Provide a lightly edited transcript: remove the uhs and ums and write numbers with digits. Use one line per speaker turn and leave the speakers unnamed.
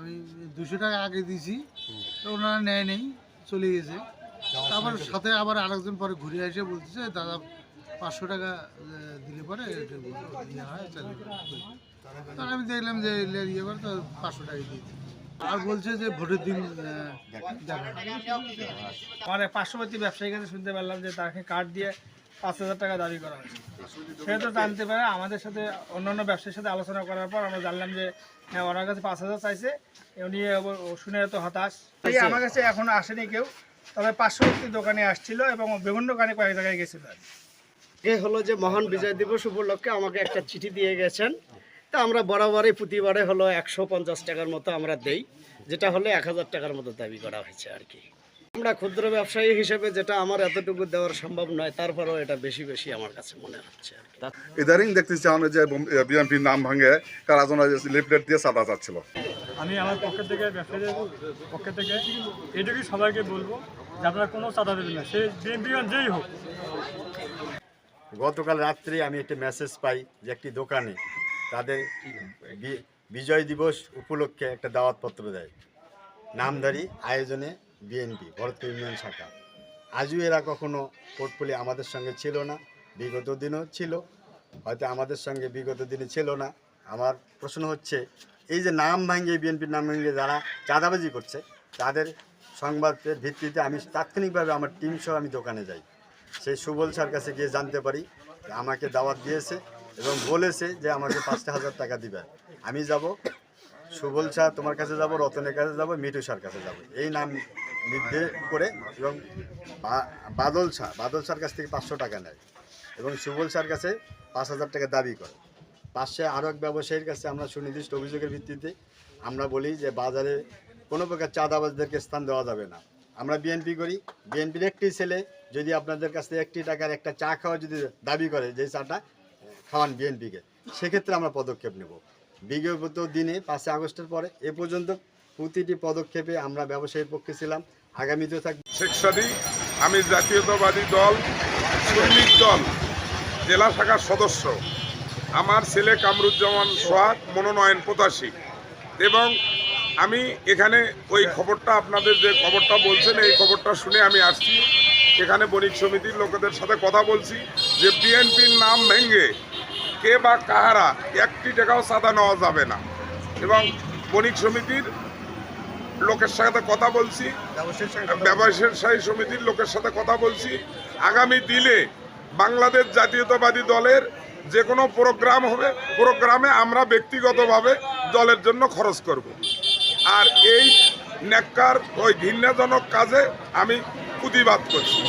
আমি 200 টাকা আগে দিয়েছি, তো ওনারা নেয় নেই, চলে গেছে। তারপর সাথে আবার আরেকজন পরে ঘুরে এসে বলতেছে দাদা 500 টাকা দিলে পরে এটা ইয়ে হয়, চালু করি। তখন আমি দেখলাম যে ইয়ে করে তো 500 টাকা দিয়েছি। আর বলছে যে ভোটের দিন দেখা।
আমার এক পার্শ্ববর্তী ব্যবসায়ীর কাছে শুনতে পারলাম যে তাকে কার্ড দিয়ে 5,000 টাকা দাবি করা হয়েছে। সে তো জানতে পারে, আমাদের সাথে অন্যান্য ব্যবসায়ীর সাথে আলোচনা করার পর আমরা জানলাম যে হ্যাঁ ওনার কাছে 5,000 চাইছে। উনি শুনে এত হতাশ। আমার কাছে এখনো আসেনি কেউ, তবে পার্শ্ববর্তী দোকানে আসছিল এবং বিভিন্ন দোকানে কয়েক জায়গায় গেছিল।
এ হলো যে মহান বিজয় দিবস উপলক্ষে আমাকে একটা চিঠি দিয়ে গেছেন। তা আমরা বরাবরই প্রতিবারে হলো 150 টাকার মতো আমরা দেই, যেটা হলো 1000 টাকার মতো দাবি করা হয়েছে আর কি। আমরা ক্ষুদ্র ব্যবসায়ী হিসেবে যেটা আমার এতটুকু দেওয়ার সম্ভব নয়, তারপরেও এটা বেশি বেশি আমার কাছে মনে হচ্ছে আর কি।
ইদারিং দেখতেছি আমরা যে বিএনপির নাম ভাঙে কারা যেন লিফলেট দিয়ে চাঁদা চাচ্ছিল।
আমি আমার পক্ষের থেকে ব্যবসায়ীদের পক্ষে থেকে এটুকুই সবাইকে বলবো যে আপনারা কোনো চাঁদা দেবেন না, সে বিএনপি যেই হোক।
গতকাল রাত্রে আমি একটা মেসেজ পাই যে একটি দোকানে তাদের বিজয় দিবস উপলক্ষে একটা দাওয়াতপত্র দেয়, নামধারী আয়োজনে বিএনপি ভরতপুর ইউনিয়ন শাখা। আজও এরা কখনো পোর্টফোলিও আমাদের সঙ্গে ছিল না, বিগত দিনও ছিল, হয়তো আমাদের সঙ্গে বিগত দিনে ছিল না। আমার প্রশ্ন হচ্ছে, এই যে নাম ভাঙিয়ে বিএনপির নাম ভাঙিয়ে যারা চাঁদাবাজি করছে, তাদের সংবাদের ভিত্তিতে আমি তাৎক্ষণিকভাবে আমার টিম সহ আমি দোকানে যাই। সেই সুবল স্যার কাছে গিয়ে জানতে পারি আমাকে দাওয়াত দিয়েছে এবং বলেছে যে আমাকে 5,000 টাকা দিবে। আমি যাব, সুবল স্যার তোমার কাছে যাব, রতনের কাছে যাব, মিঠু স্যার কাছে যাব, এই নাম নির্দেশ করে। এবং বাদল স্যার কাছ থেকে 500 টাকা নেয় এবং সুবল স্যার কাছে 5,000 টাকা দাবি করে। পাশে আরও এক ব্যবসায়ীর কাছে আমরা সুনির্দিষ্ট অভিযোগের ভিত্তিতে আমরা বলি যে বাজারে কোনো প্রকার চাঁদাবাজদেরকে স্থান দেওয়া যাবে না। আমরা বিএনপি করি, বিএনপির একটি ছেলে যদি আপনাদের কাছ থেকে 1 টাকার একটা চা খাওয়া যদি দাবি করে, যে চাটা খাওয়ান বিএনপিকে, সেক্ষেত্রে আমরা পদক্ষেপ নেব। বিগত দিনে 5 আগস্টের পরে এ পর্যন্ত প্রতিটি পদক্ষেপে আমরা ব্যবসায়ীর পক্ষে ছিলাম, আগামীতেও থাকবে।
শেখ সাদী, আমি জাতীয়তাবাদী দল শ্রমিক দল জেলা শাখার সদস্য। আমার ছেলে কামরুজ্জামান সোহাগ মনোনয়ন প্রত্যাশী এবং আমি এখানে ওই খবরটা, আপনাদের যে খবরটা বলছেন এই খবরটা শুনে আমি আসছি। এখানে বণিক সমিতির লোকেদের সাথে কথা বলছি যে বিএনপির নাম ভেঙে কে বা কাহারা 1 টাকাও চাঁদা নেওয়া যাবে না এবং বণিক সমিতির লোকের সাথে কথা বলছি, ব্যবসায়ী সমিতির লোকের সাথে কথা বলছি। আগামী দিনে বাংলাদেশ জাতীয়তাবাদী দলের যে কোনো প্রোগ্রাম হবে, প্রোগ্রামে আমরা ব্যক্তিগতভাবে দলের জন্য খরচ করব। আর এই ন্যাক্কার ওই ঘৃণাজনক কাজে আমি প্রতিবাদ করছি।